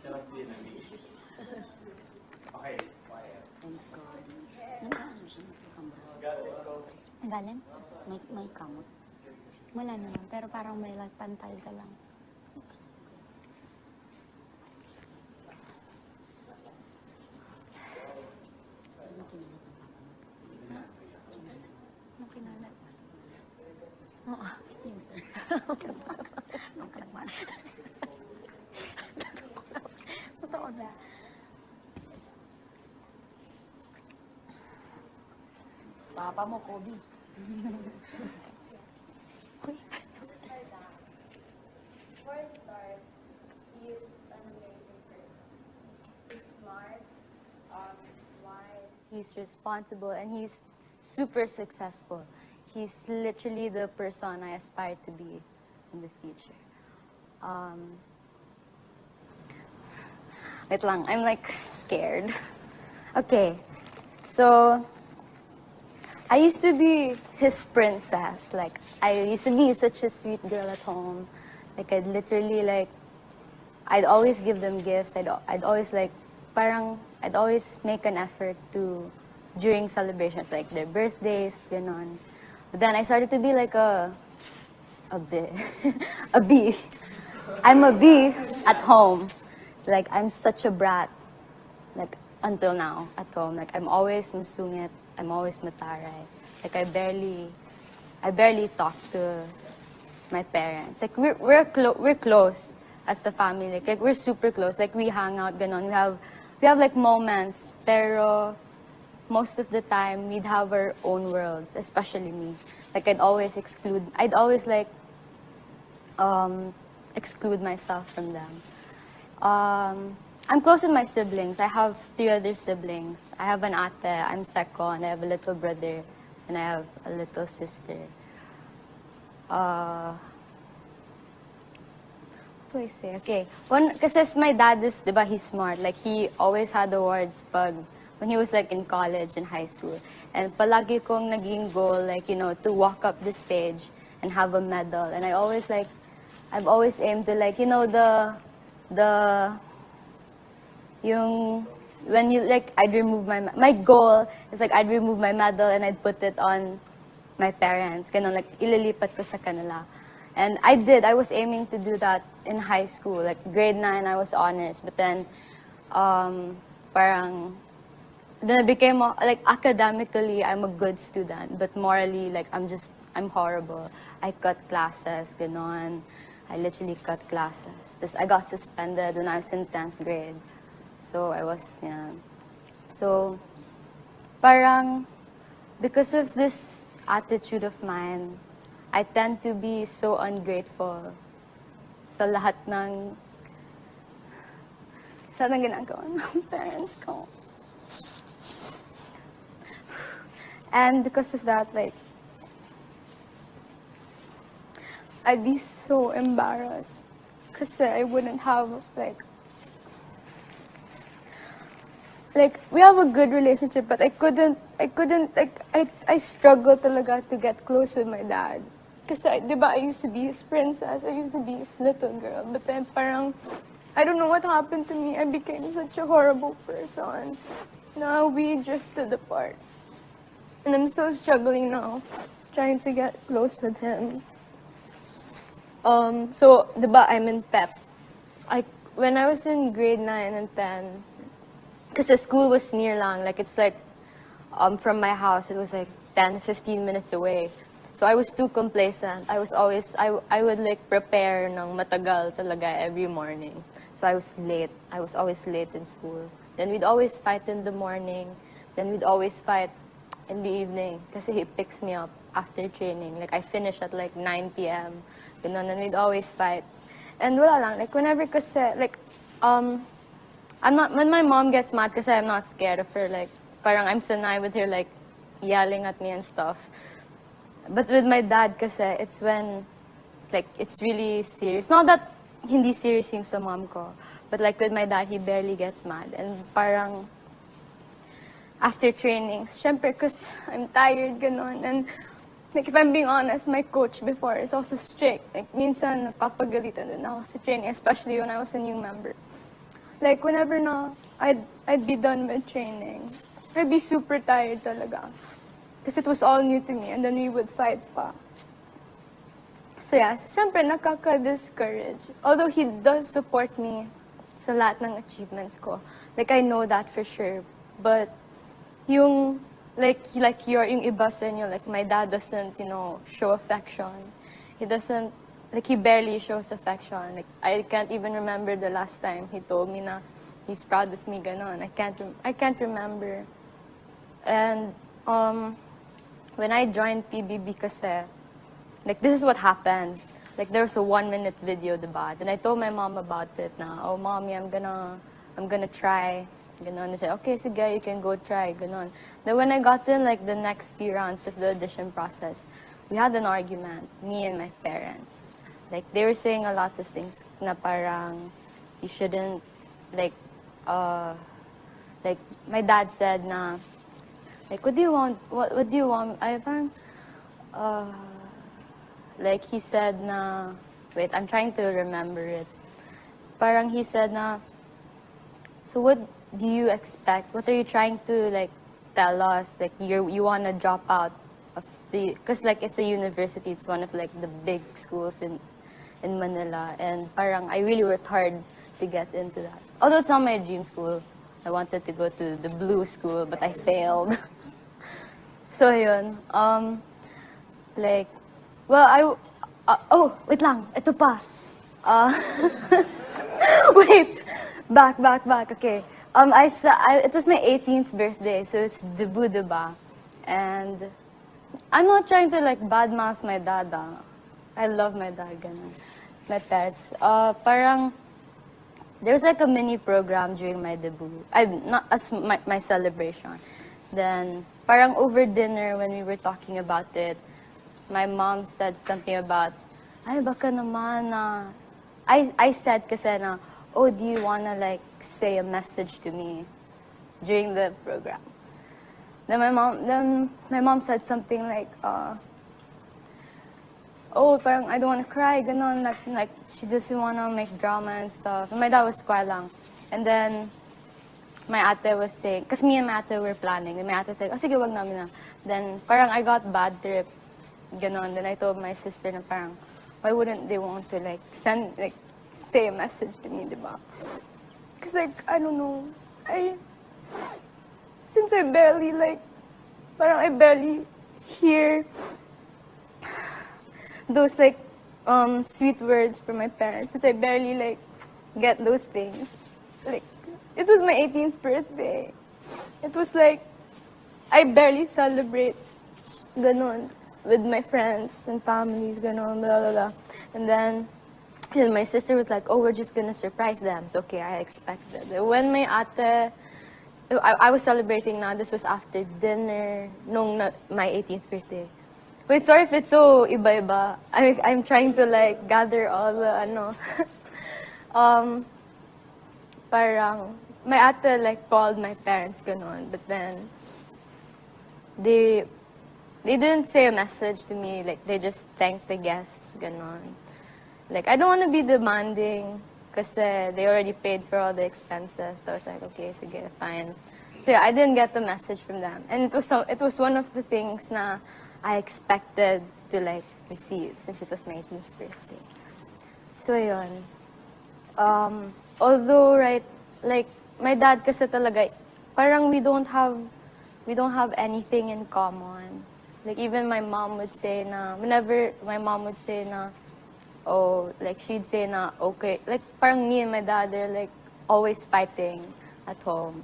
Okay, quiet. Thanks God. Nag-ano siya sa kamot. Ang galing? May kamot. Wala naman, pero parang may like, pantal ka lang. Ano kinalat? Oo, user. Ano ka naman? Totoo na. Papa mo, Kobe. For a start, he is an amazing person. He's smart, wise. He's responsible, and he's super successful. He's literally the person I aspire to be in the future. Wait lang, I'm like scared. Okay, so I used to be his princess. Like, I used to be such a sweet girl at home. Like, I'd literally, like, I'd always give them gifts. I'd always, like, I'd always make an effort to, during celebrations, like their birthdays, ganon. But then I started to be like a bee. A bee. I'm a bee at home. Like, I'm such a brat. Like, until now, at home. Like, I'm always masungit. I'm always mataray. Like, I barely talk to my parents. Like, we're close as a family. Like, we're super close. Like, we hang out, ganon. We have like moments, pero most of the time we'd have our own worlds, especially me. Like, I'd always like exclude myself from them. I'm close with my siblings. I have 3 other siblings. I have an ate, I'm second, I have a little brother, and I have a little sister. What do I say? Okay. Kasi my dad is, diba, he's smart. Like, he always had awards when he was like in college and high school. And palagi kong naging goal, like, you know, to walk up the stage and have a medal. And I've always aimed to, like, you know, when you, like, I'd remove my goal is like I'd remove my medal and I'd put it on my parents. Ganon, like, ililipat ko sa kanila. And I was aiming to do that in high school. Like, grade 9, I was honors. But then, then I became, like, academically, I'm a good student. But morally, like, I'm horrible. I cut classes, ganon. I literally cut classes. I got suspended when I was in 10th grade. So, So, because of this attitude of mine, I tend to be so ungrateful sa lahat ng ginagawa ng parents ko. And because of that, like, I'd be so embarrassed kasi I wouldn't have, like, we have a good relationship, but I couldn't, like, I struggle talaga to get close with my dad. Kasi, di ba, I used to be his princess, I used to be his little girl, but then parang, I don't know what happened to me, I became such a horrible person. Now we drifted apart. And I'm still struggling now, trying to get close with him. So, di ba, I'm in PEP. When I was in grade 9 and 10, because the school was near lang, like, it's like, from my house, it was like 10-15 minutes away. So I was too complacent. I would like prepare ng matagal talaga every morning. So I was late. I was always late in school. Then we'd always fight in the morning. Then we'd always fight in the evening kasi he picks me up after training. Like, I finish at like 9 p.m. Ganun, and we'd always fight. And wala lang, like, whenever kasi, like, when my mom gets mad kasi I'm not scared of her, like, parang I'm sanay with her, like, yelling at me and stuff. But with my dad kasi, it's when, like, it's really serious. Not that hindi serious yung sa mom ko, but like with my dad, he barely gets mad. And parang, after training, syempre, cause I'm tired, ganon. And, like, if I'm being honest, my coach before is also strict. Like, minsan, napapagalitan din ako sa training, especially when I was a new member. like, whenever na I'd be done with training, I'd be super tired talaga. Because it was all new to me, and then we would fight pa. So yeah, syempre nakaka-discourage. Although he does support me sa lahat ng achievements ko. Like, I know that for sure. But, yung yung iba sa inyo, like, my dad doesn't, show affection. He doesn't, like, he barely shows affection. Like, I can't even remember the last time he told me na he's proud of me, ganon. I can't remember. And, when I joined PBB kasi, like, this is what happened. Like, there was a 1-minute video, diba? Then I told my mom about it na, oh, mommy, I'm gonna try. Ganon. She said, okay, sige, you can go try. Ganon. Then when I got in, like, the next few rounds of the audition process, we had an argument, me and my parents. Like, they were saying a lot of things na parang, you shouldn't, like, my dad said na, like, what do you want? What do you want? I found, like, he said na, wait, I'm trying to remember it. Parang he said na, so what do you expect? What are you trying to, like, tell us? Like, you want to drop out of the, because, like, it's a university. It's one of, like, the big schools in Manila. And parang I really worked hard to get into that. Although it's not my dream school. I wanted to go to the blue school, but I failed. So, yun. Like, well, oh, wait lang. Ito pa. Wait. Back. Okay. It was my 18th birthday, so it's debut, diba? And I'm not trying to, like, badmouth my dad. I love my dad, ganun. My parents. Parang, there was, like, a mini program during my debut. Not as my celebration. Then, parang over dinner, when we were talking about it, my mom said something about, ay, baka naman na, I said kasi na, oh, do you wanna, like, say a message to me during the program? Then my mom said something like, oh, parang I don't wanna cry, ganon, like she doesn't wanna make drama and stuff. And my dad was quiet lang. And then, my ate was saying, because me and my ate were planning, and my ate said, oh, sige, wag namin na. Then, parang I got bad trip, ganon. Then I told my sister na parang, why wouldn't they want to, like, say a message to me, diba? Because, like, I don't know, since I barely, like, parang I barely hear those, like, sweet words from my parents, since I barely, like, get those things, like, it was my 18th birthday. It was like, I barely celebrate, ganon, with my friends and families, ganon, blah, blah, blah. And then my sister was like, oh, we're just gonna surprise them. So, okay, I expected. When my ate, I was celebrating now, this was after dinner, my 18th birthday. Wait, sorry if it's so iba-iba. I'm trying to, like, gather all the, parang, my ate, like, called my parents, ganon, but then, they didn't say a message to me, like, they just thanked the guests, ganon. Like, I don't want to be demanding, because they already paid for all the expenses, so I was like, okay, sige, fine. So yeah, I didn't get the message from them, and it was one of the things na I expected to, like, receive, since it was my 18th birthday. So yun. Although, right, like, my dad kasi talaga, parang we don't have anything in common. Like, even my mom would say na, whenever my mom would say na, oh, like, she'd say na, okay, like, parang me and my dad, they're, like, always fighting at home.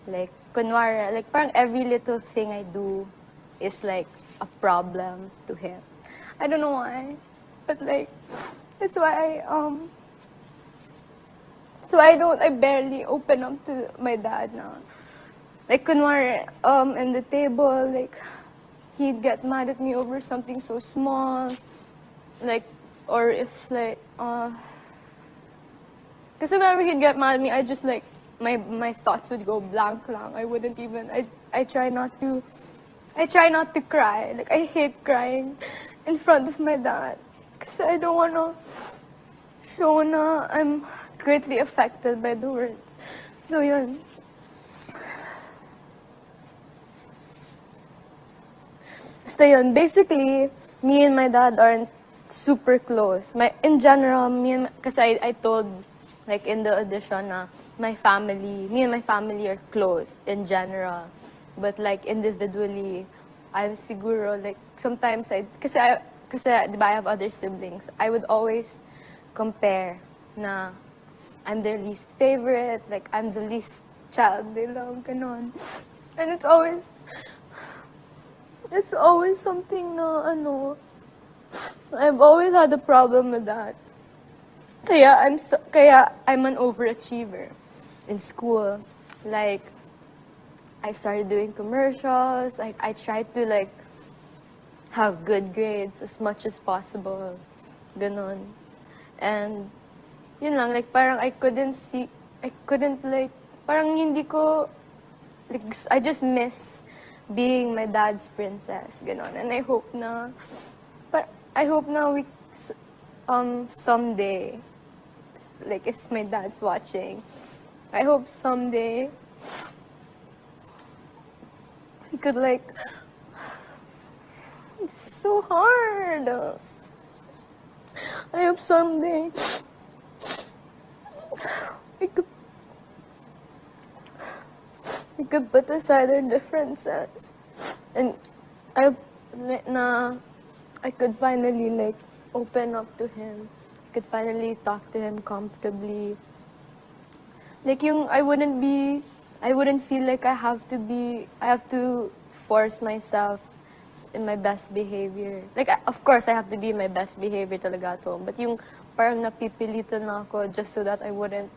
Like, kunwari, like, parang every little thing I do is, like, a problem to him. I don't know why, but, like, that's why I barely open up to my dad now. Like, kunwari, in the table, like, he'd get mad at me over something so small, like, or if, like, because whenever he'd get mad at me, I just, like, my thoughts would go blank lang. I wouldn't even, I try not to cry. Like, I hate crying in front of my dad, because I don't want to show na I'm greatly affected by the words. So yun. Basta yun. Basically, me and my dad aren't super close. In general, kasi I told, like in the audition na, me and my family are close in general. But like individually, I'm siguro, like, sometimes kasi di ba I have other siblings, I would always compare na I'm their least favorite, like I'm the least child they love, ganon. And it's always something na, I've always had a problem with that. Kaya I'm an overachiever in school. Like, I started doing commercials. I tried to like have good grades as much as possible. Ganon. And yun lang, like parang I couldn't like, parang hindi ko, like, I just miss being my dad's princess. Ganon. And I hope na we, someday, like if my dad's watching, I hope someday he could like, it's so hard. I hope someday we could put aside our differences, and I could finally like open up to him. I could finally talk to him comfortably. Like I wouldn't feel like I have to force myself in my best behavior. Like, of course, I have to be my best behavior talaga at home. But yung parang napipilitan na ako just so that I wouldn't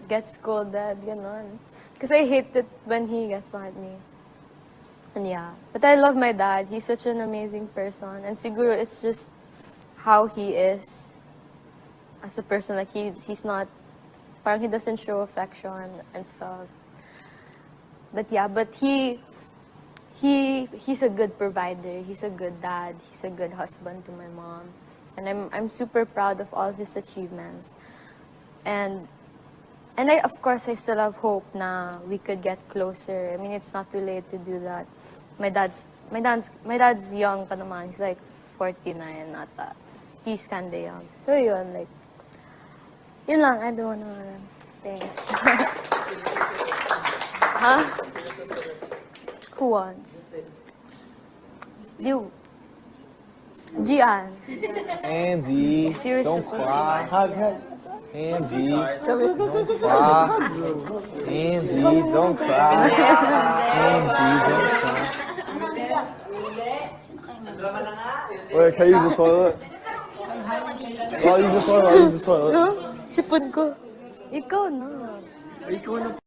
get scolded, ganon. Because I hate it when he gets mad at me. And yeah. But I love my dad. He's such an amazing person. And siguro it's just how he is as a person. Like, he's not, parang he doesn't show affection and stuff. But yeah, he's a good provider. He's a good dad. He's a good husband to my mom. And I'm super proud of all his achievements. And of course, I still have hope na we could get closer. I mean, it's not too late to do that. My dad's young pa naman. He's like 49 ata. He's kinda young. So yun, like, yun lang. I don't wanna, thanks. Huh? Who wants? You. Gian. Andy, Seriously, don't please. cry. Hug. Andy, don't cry. Andy, don't cry. Andy, don't cry. Wait, can I use the toilet? I'll use the toilet. Sipon ko. Ikaw na. Ikaw na